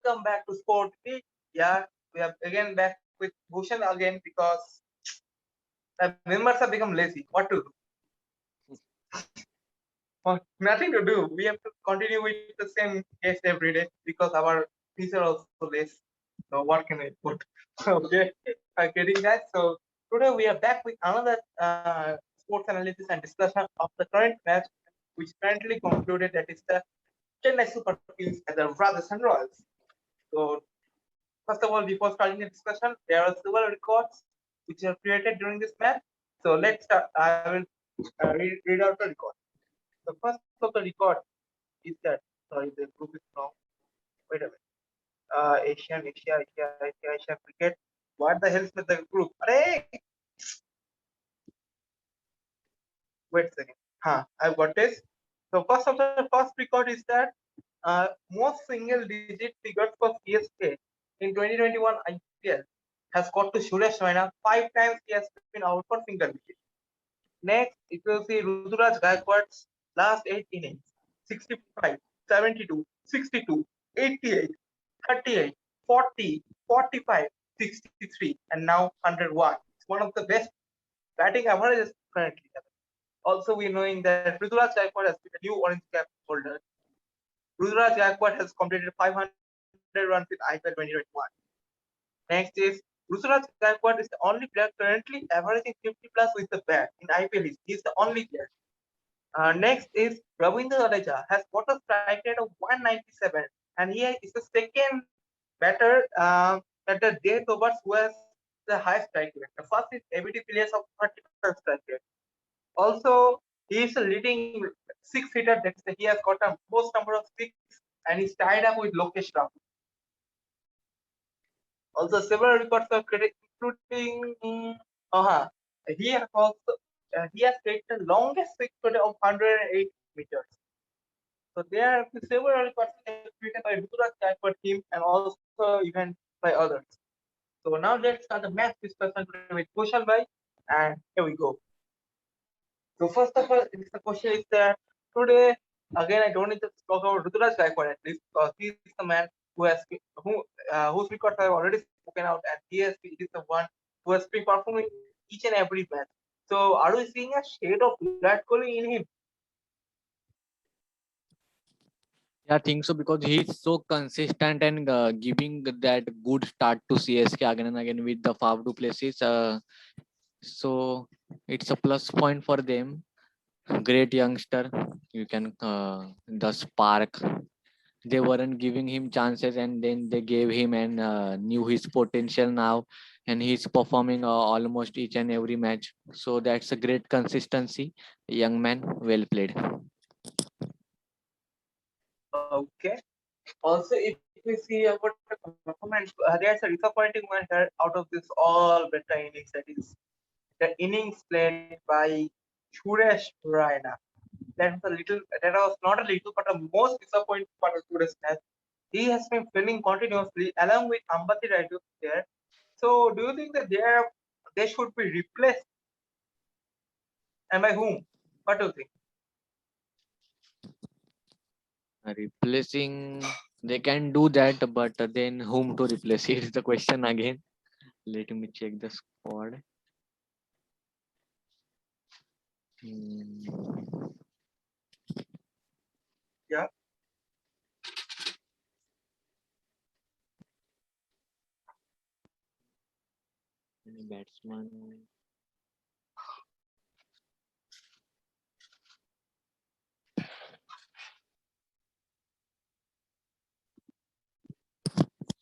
welcome back to Sport. Yeah, we are again back with Bhushan again because the members have become lazy. What to do? Nothing to do. We have to continue with the same guest every day because our fees are also less. So what can I put? Okay, I'm getting that. So today we are back with another sports analysis and discussion of the current match, which currently concluded. That is the Chennai Super Kings and the Rajasthan Royals. So first of all, before starting the discussion, there are several records which are created during this match. So let's start. I will read out the record. The first of the record is that, sorry, the group is wrong. Wait a minute. Asia cricket. What the hell is with the group? Arey! Wait a second. I've got this. So first of the first record is that most single digit figures for CSK in 2021 IPL has got to Suresh Raina. 5 times he has been out for single digit. Next, if you see Ruturaj Gaikwad last 8 innings, 65, 72, 62, 88, 38, 40, 45, 63, and now 101. It's one of the best batting averages currently. Also, we're knowing that Ruturaj Gaikwad has been a new orange cap holder. Ruturaj Gaikwad has completed 500 runs in IPL 2021. Next is Ruturaj Gaikwad is the only player currently averaging 50 plus with the bat in IPL. He's the only player. Next is Ravindra Jadeja has got a strike rate of 197, and he is the second batter at the death overs who has the highest strike rate. The first is ABD Villiers of 35 strike rate. Also, he is a leading six hitter. He has got a most number of six, and he's tied up with Lokesh Rahul. Also, several records are including he has also he has taken the longest six today of 108 meters. So there are several records created by Ruturaj Gaikwad team and also even by others. So now let's start the match discussion today with Kushal Bhai, and here we go. So first of all, the question is that today again I don't need to talk about Ruturaj Gaikwad at least because he is the man who has whose records I have already spoken out, and he is the one who has been performing each and every match. So are we seeing a shade of Virat Kohli in him? Yeah, I think so because he's so consistent and giving that good start to CSK again and again with the Faf du Plessis. So it's a plus point for them. Great youngster. You can the spark. They weren't giving him chances, and then they gave him and knew his potential now, and he's performing almost each and every match. So that's a great consistency. Young man, well played. Okay. Also, if we see about the performance, there's a disappointing one here out of this all better innings. That is the innings played by Suresh Raina. That was not a little, but a most disappointing part of today's match. He has been failing continuously along with Ambati Raju there. So, do you think that they should be replaced, and by whom? What do you think? Replacing, they can do that, but then whom to replace? It's the question again. Let me check the squad. Hmm. Yeah. Any batsman?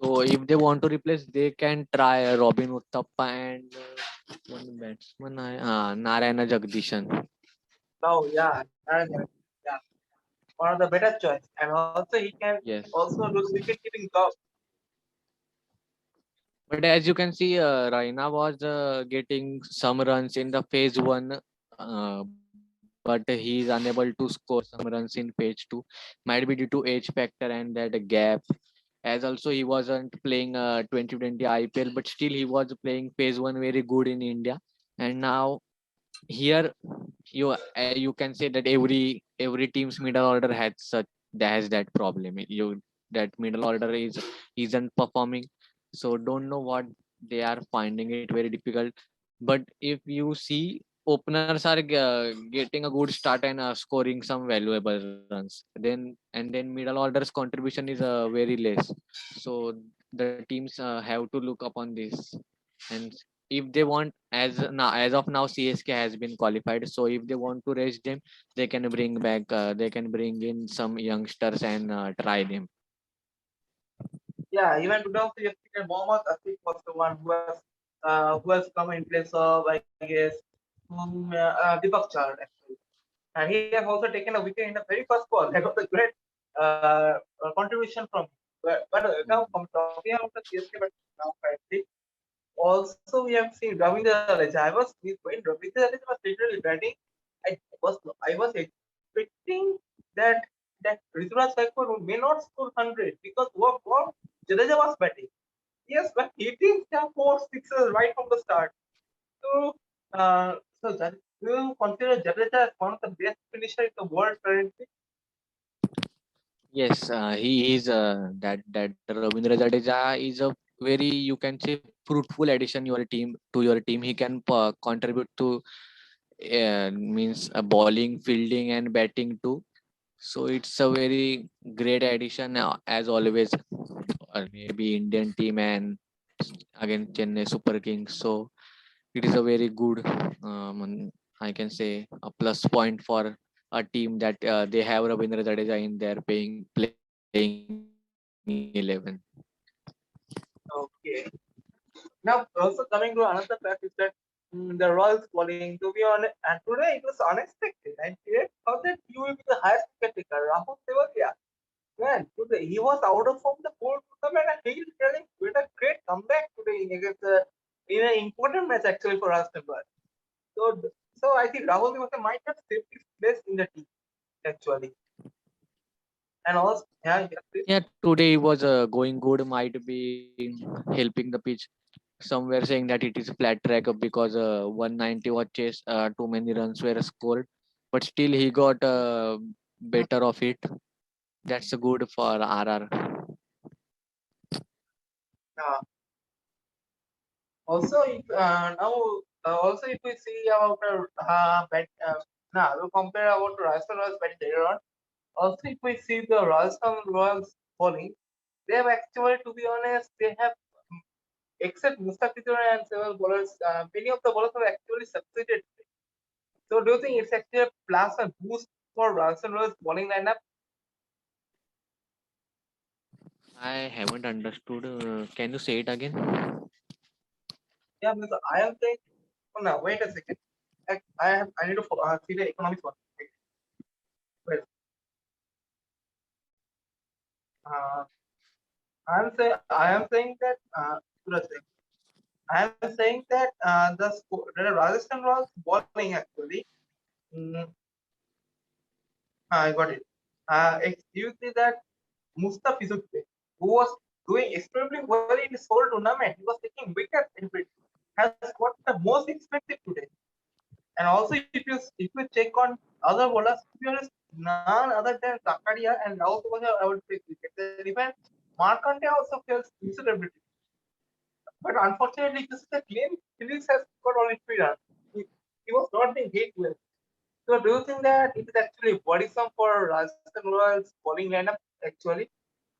So if they want to replace, they can try Robin Uthappa and one batsman, Narayana Jagdishan. Oh, yeah. Yeah. One of the better choice, and also he can Yes. also do the wicket keeping job. But as you can see, Raina was getting some runs in the phase one, but he is unable to score some runs in phase two. Might be due to age factor and that gap. As also he wasn't playing 2020 IPL, but still he was playing phase one very good in India. And now here you can say that every team's middle order has that problem. that middle order isn't performing. So don't know what they are finding it very difficult. But if you see openers are getting a good start and scoring some valuable runs, then middle order's contribution is very less. So the teams have to look upon this. And if they want, as of now CSK has been qualified, so if they want to raise them, they can bring in some youngsters and try them. Yeah, even today also yesterday Mohammad Asif was the one who has come in place of, I guess, Deepak Char actually, and he has also taken a wicket in the very first ball. That was a great contribution from him. But now talking about the CSK, but now currently also we have seen Ravindra Jadeja. When Ravindra Jadeja was literally batting, I was expecting that Rituraj Gaikwad may not score 100 because what Jadeja was batting. Yes, but hitting some 4 6s right from the start. So, do you consider Jadeja as one of the best finisher in the world currently? Yes, he is that Ravindra Jadeja is a very, you can say, fruitful addition your team. He can contribute to means bowling, fielding, and batting too. So it's a very great addition as always. Maybe Indian team and again Chennai Super Kings. So it is a very good, I can say, a plus point for a team that they have Ravindra Jadeja in their playing 11. Okay. Now, also coming to another fact is that the Royals bowling, to be honest, and today it was unexpected. And today thought that you will be the highest wicket taker, Rahul Tewatia. Man, today he was out of form the whole tournament, and he really made a great comeback today against in an important match actually for us. So, so I think Rahul Tewatia might have saved his place in the team actually. And also, yeah, yeah, please. Yeah, today was going good, might be helping the pitch. Somewhere saying that it is a flat track because 190 was chased, too many runs were scored, but still he got better of it. That's good for RR. Uh, Also, if now also if we see about now we compare about Rajasthan Royals batting later on. Also, if we see the Rajasthan Royals bowling, they have actually, to be honest, they have except Mustafizur and several bowlers, many of the bowlers have actually succeeded. So, do you think it's actually a plus and boost for Rajasthan Royals bowling lineup? I haven't understood. Can you say it again? Yeah, because I am saying. Oh, no, wait a second. I need to see the economics one. Wait, uh, I am saying that Suraj, I am saying that the Rajasthan Royals bowling actually. Mm, I got it. You see that Mustafizur, who was doing extremely well in this whole tournament, he was taking wickets every day, has got the most expensive today. And also, if you check on other bowlers, to be honest, none other than Kakadia and Rahul Tewatia I would take wicket. Then even Markande also fails miserably. But unfortunately, this is the claim Phillips has got only 3 runs. He was not being hit well. So do you think that it is actually worrisome for Rajasthan Royals bowling lineup actually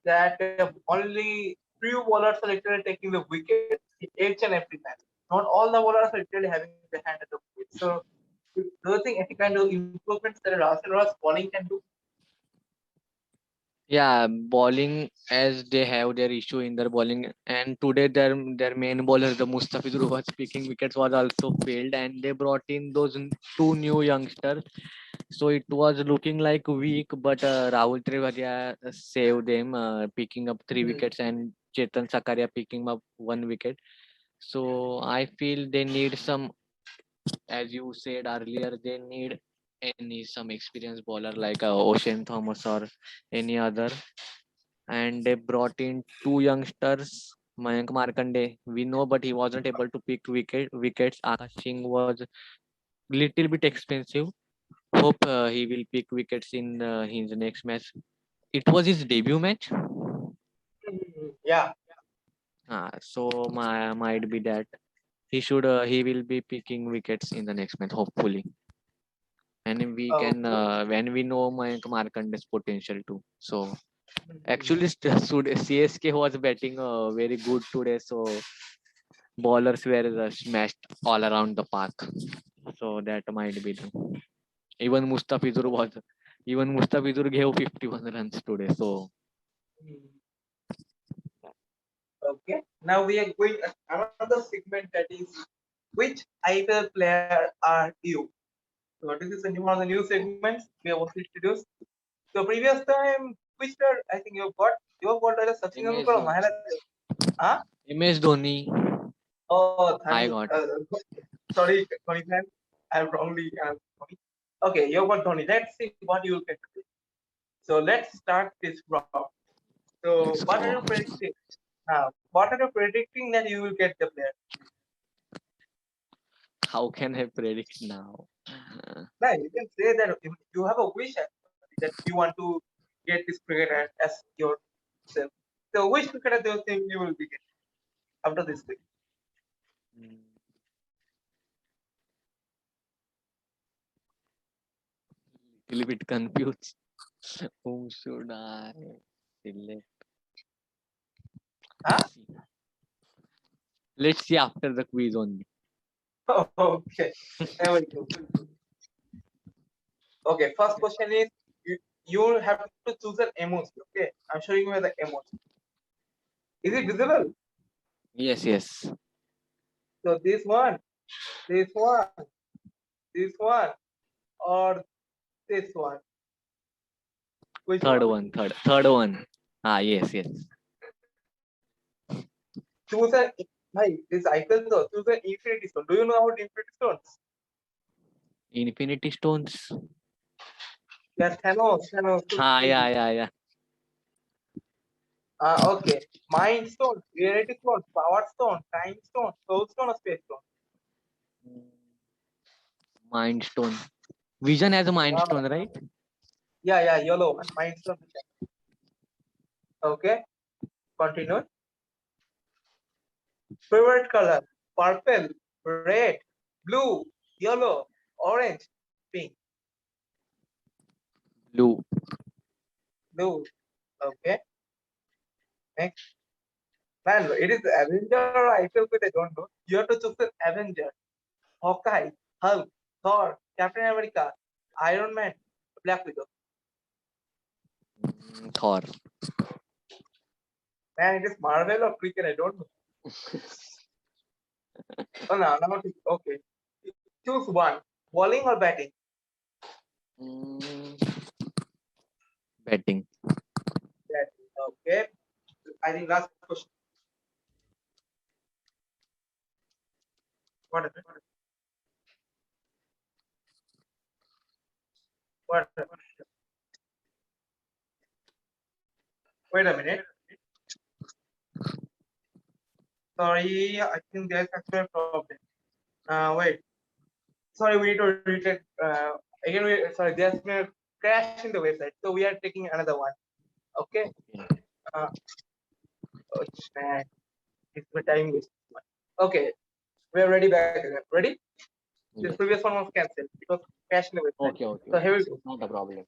that only few bowlers are literally taking the wicket each and every match? Not all the bowlers are literally having the hand at the wicket. So do you think any kind of improvements that Rajasthan Royals bowling can do? Yeah, bowling, as they have their issue in their bowling, and today their main bowler, the Mustafizur, who was picking wickets, was also failed, and they brought in those two new youngsters. So it was looking like weak, but Rahul Trivadia saved them, picking up 3 wickets, and Chetan Sakaria picking up 1 wicket. So I feel they need some, as you said earlier, they need any some experienced bowler like Ocean Thomas or any other. And they brought in two youngsters. Mayank Markande, we know, but he wasn't able to pick wickets. Akash Singh was little bit expensive. Hope he will pick wickets in his next match. It was his debut match. Yeah. So might be that he will be picking wickets in the next match, hopefully. And we Oh. can when we know Mayank Markande's potential too. So Mhm. actually, CSK was batting very good today. So bowlers were smashed all around the park. So that might be the even Mustafizur was even Mustafizur gave 51 runs today. So Mhm. Okay. Now we are going another segment, that is, which IPL player are you? So this is a new one of the new segments we have also introduced. So previous time, which player I think you have got either Sachin MS Tendulkar or Mahendra. Huh? MS Dhoni, Oh, I Dhani. got Sorry, Dhoni fan. I wrongly Dhoni. Okay, you got Dhoni. Let's see what you will get today. So let's start this round. So let's what are you go. predicting? What are you predicting that you will get the player? How can I predict now? Now you can say that if you have a wish actually, that you want to get this cricketer as yourself. So which cricketer do you think you will be getting after this week? Little bit confused. Whom should I select? Huh? Let's see after the quiz only. Okay, there we go. Okay, first question is you have to choose an emoji. Okay, I'm showing you the emoji. Is it visible? Yes, yes. So this one, this one, or this one? Which Third one? one, third one. Yes, yes. Choose an this icon though. Choose an infinity stone. Do you know about infinity stones? Infinity Stones. Yes, Thanos. Yeah, yeah, yeah. Okay. Mind stone, reality stone, power stone, time stone, soul stone, or space stone. Mind Stone. Vision has a Mind Yeah, Stone, right? yeah, yellow one. Mind stone. Okay. Continue. Favorite color: purple, red, blue, yellow, orange, pink. Blue. Blue. Okay. Next. Man, it is Avenger or IPL, but I don't know. You have to choose an Avenger. Hawkeye, Hulk, Thor, Captain America, Iron Man, Black Widow. Thor. Man, it is Marvel or cricket, I don't know. Oh no, no, okay. Choose one. Bowling or batting? Mm, Betting. Batting. Okay. I think last question. What is it? What? Wait a minute. Sorry, I think there's actually a problem. Wait. Sorry, we need to retake. Again, sorry, there's been a crash in the website, so we are taking another one. Okay. Uh, oh, man, it's my time waste. Okay, we are ready back again. Ready? The Yes. previous one was cancelled. It was crashed in the website. Okay, okay, So here we okay. go. Not a problem.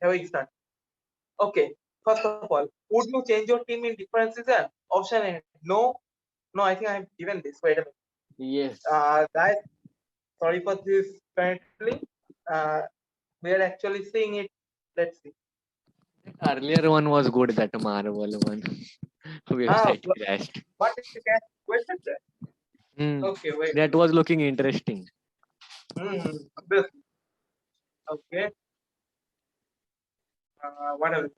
Here we start. Okay. First of all, would you change your team in different season? Option A, no. No, I think I've given this. Wait a minute. Yes. Guys, sorry for this. Currently, uh, we are actually seeing it. Let's see. Earlier one was good, that Marvel one. Ah, Website crashed. what is the cash question there? Hmm. Okay, wait. That was looking interesting. Obviously. Okay. What else?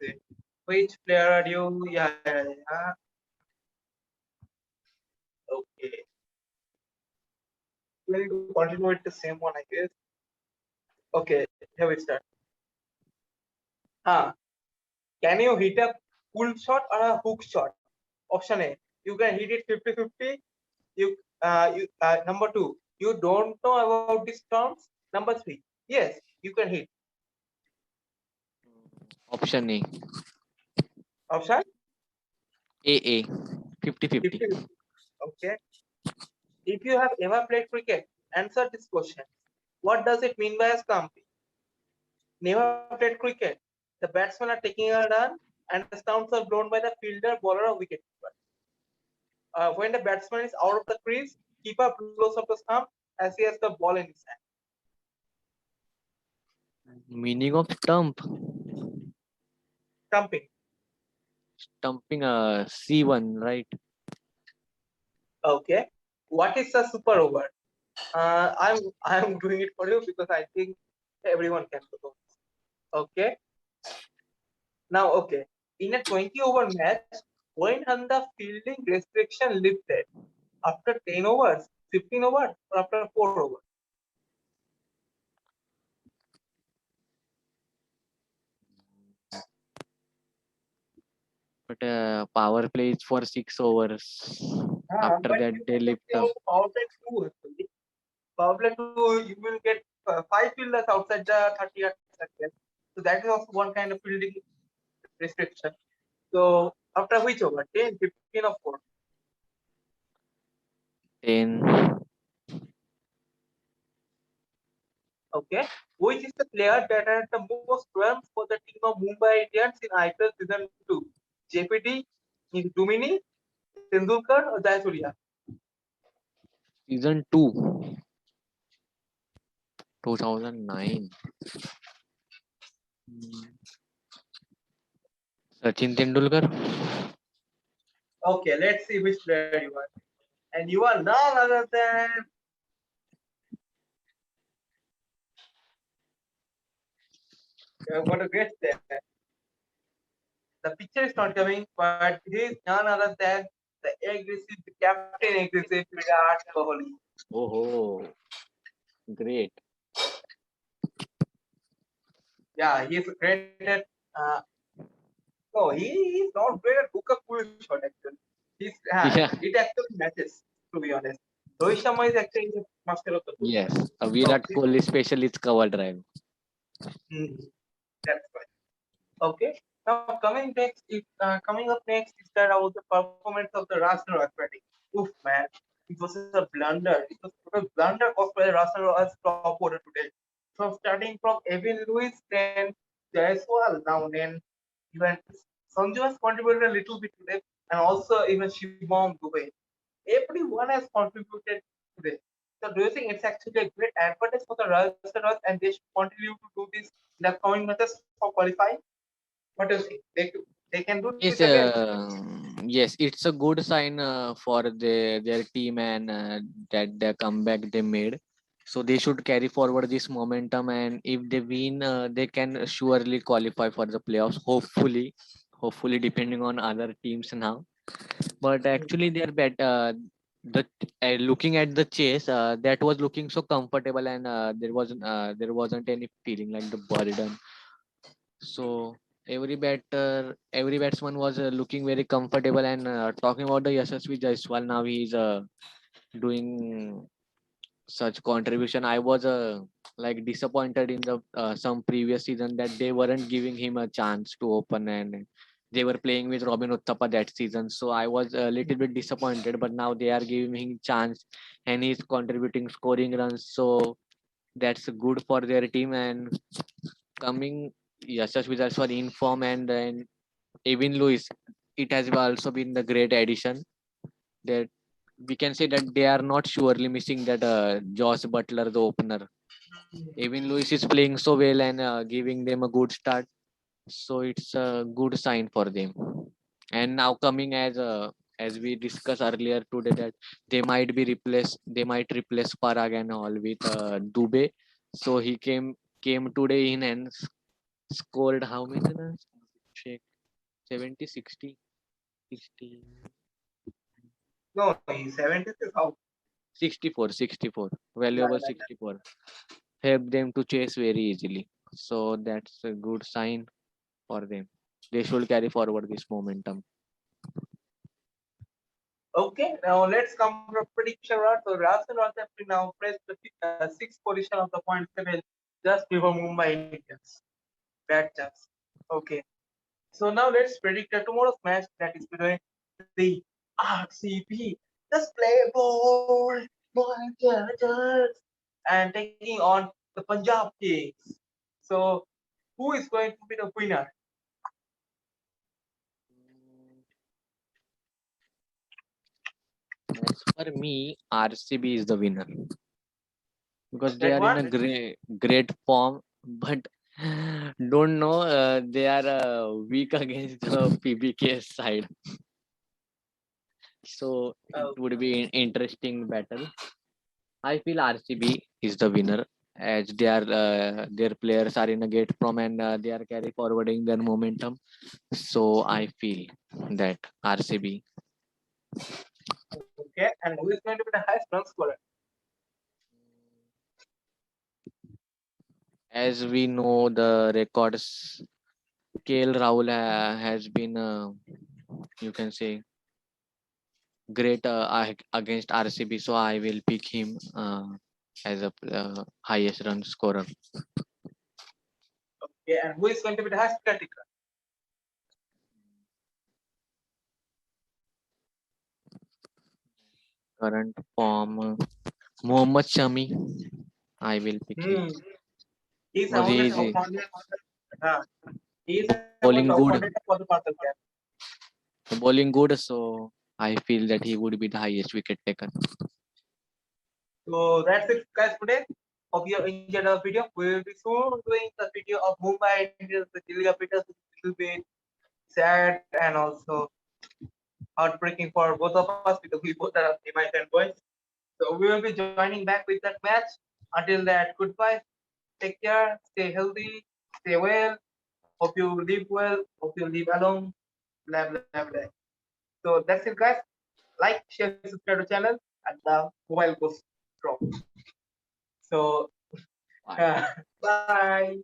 Which player are you? Yeah. Okay. We need to continue with the same one, I guess. Okay, here we start. Ah, can you hit a pull shot or a hook shot? Option A, you can hit it 50-50. Number two, you don't know about these terms. Number three, yes, you can hit. Option A. Option AA 50-50. 50. Okay. If you have ever played cricket, answer this question. What does it mean by a stumping? Never played cricket. The batsmen are taking a run and the stumps are blown by the fielder, bowler, or wicketkeeper. When the batsman is out of the crease, keeper blows up the stump as he has the ball in his hand. Meaning of stump. Stumping. Stumping C1, right? Okay. What is a super over? I'm doing it for you because I think everyone can do this. Okay. Now, okay. In a 20 over match, when had the fielding restriction lifted? After 10 overs, 15 overs, or after 4 overs? But power play is for 6 overs. After But that, you they can just lift play up. also power play 2 actually. Power play 2, you will get 5 fielders outside the 30-yard circle. So that is also one kind of fielding restriction. So after which over? 10, 15, or 4? 10. Okay. Which is the player that had the most runs for the team of Mumbai Indians in IPL season 2? JPD, Dumini, Tendulkar, or Jayasuriya? Season 2. 2009. Sachin Tendulkar. Okay, let's see which player you are. And you are none other than. What a great player. The picture is not coming, but he is none other than the aggressive, the captain aggressive Virat Kohli. Oh, great. Yeah, he is great at. No, he is not great at hook a cool shot actually. Yeah. It actually matches, to be honest. Rohit Sharma is actually a master of the cool Yes. shot. A Virat Okay. Kohli special is cover drive. Hmm, that's fine. Okay. Now coming up next is that about the performance of the Russell batting. Oof, man, it was a blunder. It was a blunder caused by the Russell as top order today. From starting from Evan Lewis, then Jaiswal, now then even Sanju has contributed a little bit today, and also even Shivam Dubey. Everyone has contributed today. So do you think it's actually a great advantage for the Russell and they should continue to do this in the coming matches for qualifying? What do you think? They can do this Yes, again? yes, it's a good sign for their team and that the comeback they made. So they should carry forward this momentum, and if they win, they can surely qualify for the playoffs. Hopefully, depending on other teams now. But actually, they're better. The looking at the chase, that was looking so comfortable, and there wasn't any feeling like the burden. So every batsman was looking very comfortable. And talking about the Yashasvi Jaiswal, now he's doing such contribution. I was like disappointed in the some previous season that they weren't giving him a chance to open, and they were playing with Robin Uthappa that season. So I was a little bit disappointed, but now they are giving him chance, and he's contributing, scoring runs. So that's good for their team. And coming Yashasvi Jaiswal in form, and then Evan Lewis, it has also been the great addition. That we can say that they are not surely missing that Josh Butler, the opener. Evan Lewis is playing so well and giving them a good start. So it's a good sign for them. And now coming as we discussed earlier today that they might replace Parag and all with Dubey. So he came today in and scored how many runs? Check 70, 60, 60, No, he's 76 out. 64, 64. Yeah, Valuable yeah, 64. Help them to chase very easily. So that's a good sign for them. They should carry forward this momentum. okay, now let's come to a prediction. Right? So Rajasthan Royals have now placed the sixth position of the point table just before Mumbai Indians. Bad chance. Okay. So now let's predict tomorrow's match that is between the RCB, the playboy, Mohenjo-Daros, and taking on the Punjab Kings. So, who is going to be the winner? As for me, RCB is the winner because they That are in a one? great form, but don't know they are weak against the PBK side. So it Oh, would be an interesting battle. I feel RCB is the winner as they are their players are in a great form and they are carry forwarding their momentum. So I feel that RCB. okay. And who is going to be the highest run scorer? As we know the records, KL Rahul has been you can say great against RCB. So I will pick him as a highest run scorer. Okay. And who is going to be the highest critic? Current form Mohammad Shami. I will pick him Hmm. He's because among he the is top 100. Uh, he is among top bowling 100 good, for the Parcel Cap. bowling good. So I feel that he would be the highest wicket taker. So that's it, guys, today. Hope you enjoyed our video. We will be soon doing the video of Mumbai Indians, the Delhi Capitals, a little bit sad and also heartbreaking for both of us because we both are MI fanboys. So we will be joining back with that match. Until that, goodbye. Take care. Stay healthy. Stay well. Hope you live well. Hope you live alone. Blah blah blah. So that's it, guys. Like, share, subscribe to the channel, and the mobile goes strong. So Bye. bye.